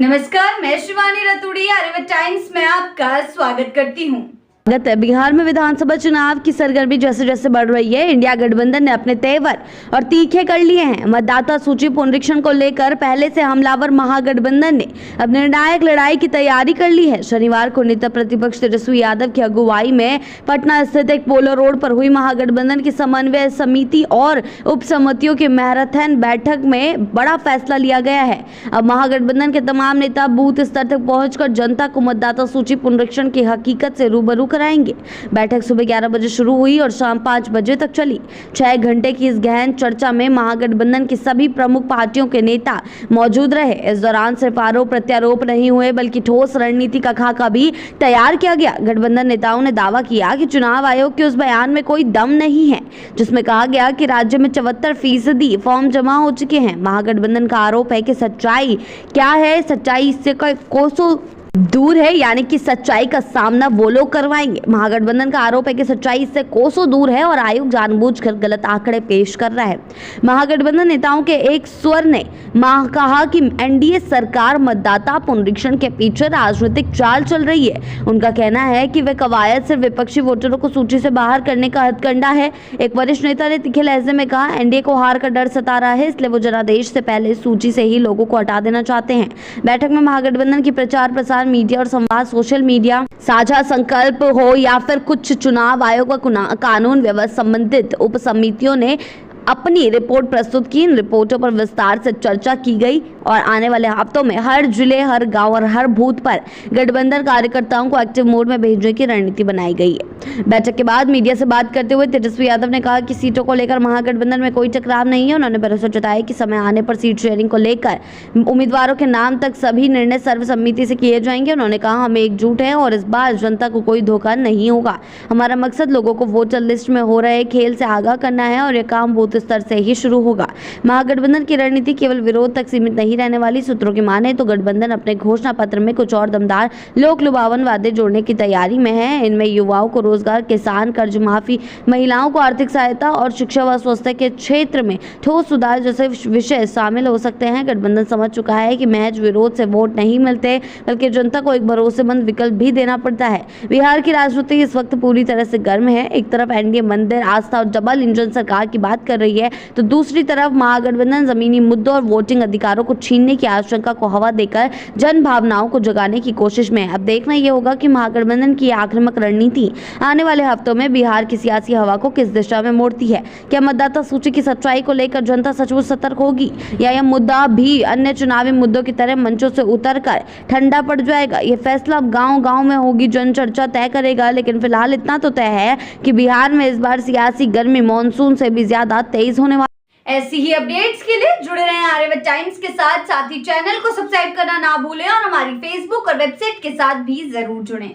नमस्कार, मैं शिवानी रतूड़ी आर्यव्रत टाइम्स में आपका स्वागत करती हूँ। बिहार में विधानसभा चुनाव की सरगर्मी जैसे जैसे बढ़ रही है, इंडिया गठबंधन ने अपने तेवर और तीखे कर लिए हैं। मतदाता सूची पुनरीक्षण को लेकर पहले से हमलावर महागठबंधन ने अब निर्णायक लड़ाई की तैयारी कर ली है। शनिवार को नेता प्रतिपक्ष तेजस्वी यादव की अगुवाई में पटना स्थित एक पोलो रोड पर हुई महागठबंधन की समन्वय समिति और उप समितियों की मैराथन बैठक में बड़ा फैसला लिया गया है। अब महागठबंधन के तमाम नेता बूथ स्तर तक पहुंचकर जनता को मतदाता सूची पुनरीक्षण की हकीकत से रूबरू कराएंगे। बैठक सुबह 11 बजे शुरू हुई और शाम 5 बजे तक चली। 6 घंटे की इस गहन चर्चा में महागठबंधन की सभी प्रमुख पार्टियों के नेता मौजूद रहे। इस दौरान सिर्फ आरोप प्रत्यारोप नहीं हुए बल्कि ठोस रणनीति का खाका भी तैयार किया गया। गठबंधन नेताओं ने दावा किया कि चुनाव आयोग के उस बयान में कोई दम नहीं है जिसमें कहा गया कि राज्य में 74% फॉर्म जमा हो चुके हैं। महागठबंधन का आरोप है कि सच्चाई क्या है, सच्चाई इससे कोसों दूर है, यानी कि सच्चाई का सामना वो लोग करवाएंगे। महागठबंधन का आरोप है कि सच्चाई इससे कोसों दूर है और आयोग जानबूझकर गलत आंकड़े पेश कर रहा है। महागठबंधन नेताओं के एक स्वर ने कहा कि एनडीए सरकार मतदाता पुनरीक्षण के पीछे राजनीतिक चाल चल रही है। उनका कहना है कि वह कवायद सिर्फ विपक्षी वोटरों को सूची से बाहर करने का हथकंडा है। एक वरिष्ठ नेता ने तीखे लहजे में कहा, एनडीए को हार का डर सता रहा है, इसलिए वो जनादेश से पहले सूची से ही लोगों को हटा देना चाहते हैं। बैठक में महागठबंधन की प्रचार प्रसार, मीडिया और संवाद, सोशल मीडिया, साझा संकल्प हो या फिर कुछ चुनाव आयोग व कानून व्यवस्था संबंधित उप समितियों ने अपनी रिपोर्ट प्रस्तुत की। इन रिपोर्टों पर विस्तार से चर्चा की गई और आने वाले हफ्तों में हर जिले, हर गांव और हर बूथ पर गठबंधन कार्यकर्ताओं को एक्टिव मोड में भेजने की रणनीति बनाई गई है। बैठक के बाद मीडिया से बात करते हुए तेजस्वी यादव ने कहा कि सीटों को लेकर महागठबंधन में कोई टकराव नहीं है। उन्होंने भरोसा जताया कि समय आने पर सीट शेयरिंग को लेकर उम्मीदवारों के नाम तक सभी निर्णय सर्वसम्मति से किए जाएंगे। उन्होंने कहा, हम एकजुट हैं और इस बार जनता को कोई धोखा नहीं होगा। हमारा मकसद लोगों को वोटर लिस्ट में हो रहे खेल से आगाह करना है और यह काम बूथ स्तर से ही शुरू होगा। महागठबंधन की रणनीति केवल विरोध तक सीमित नहीं रहने वाली। सूत्रों की माने तो गठबंधन अपने घोषणा पत्र में कुछ और दमदार लोक लुभावन वादे जोड़ने की तैयारी में है। इनमें युवाओं को रोजगार, किसान कर्ज माफी, महिलाओं को आर्थिक सहायता और शिक्षा व स्वास्थ्य के क्षेत्र में ठोस सुधार जैसे विषय शामिल हो सकते हैं। गठबंधन समझ चुका है कि महज विरोध से वोट नहीं मिलते बल्कि जनता को एक भरोसेमंद विकल्प भी देना पड़ता है। बिहार की राजनीति इस वक्त पूरी तरह से गर्म है। एक तरफ एनडीए मंदिर, आस्था और डबल इंजन सरकार की बात कर रही है तो दूसरी तरफ महागठबंधन जमीनी मुद्दों और वोटिंग अधिकारों को छीनने की आशंका को हवा देकर जन भावनाओं को जगाने की कोशिश में है। अब देखना यह होगा कि महागठबंधन की आक्रामक रणनीति आने वाले हफ्तों में बिहार की सियासी हवा को किस दिशा में मोड़ती है। क्या मतदाता सूची की सच्चाई को लेकर जनता सचमुच सतर्क होगी या यह मुद्दा भी अन्य चुनावी मुद्दों की तरह मंचों से उतरकर ठंडा पड़ जाएगा? यह फैसला अब गांव-गांव में होगी, जन चर्चा तय करेगा। लेकिन फिलहाल इतना तो तय है कि बिहार में इस बार सियासी गर्मी मॉनसून से भी ज्यादा तेज होने वाली। ऐसी ही अपडेट्स के लिए जुड़े रहें आर्यव्रत टाइम्स के साथ ही चैनल को सब्सक्राइब करना ना भूलें और हमारी फेसबुक और वेबसाइट के साथ भी जरूर जुड़ें।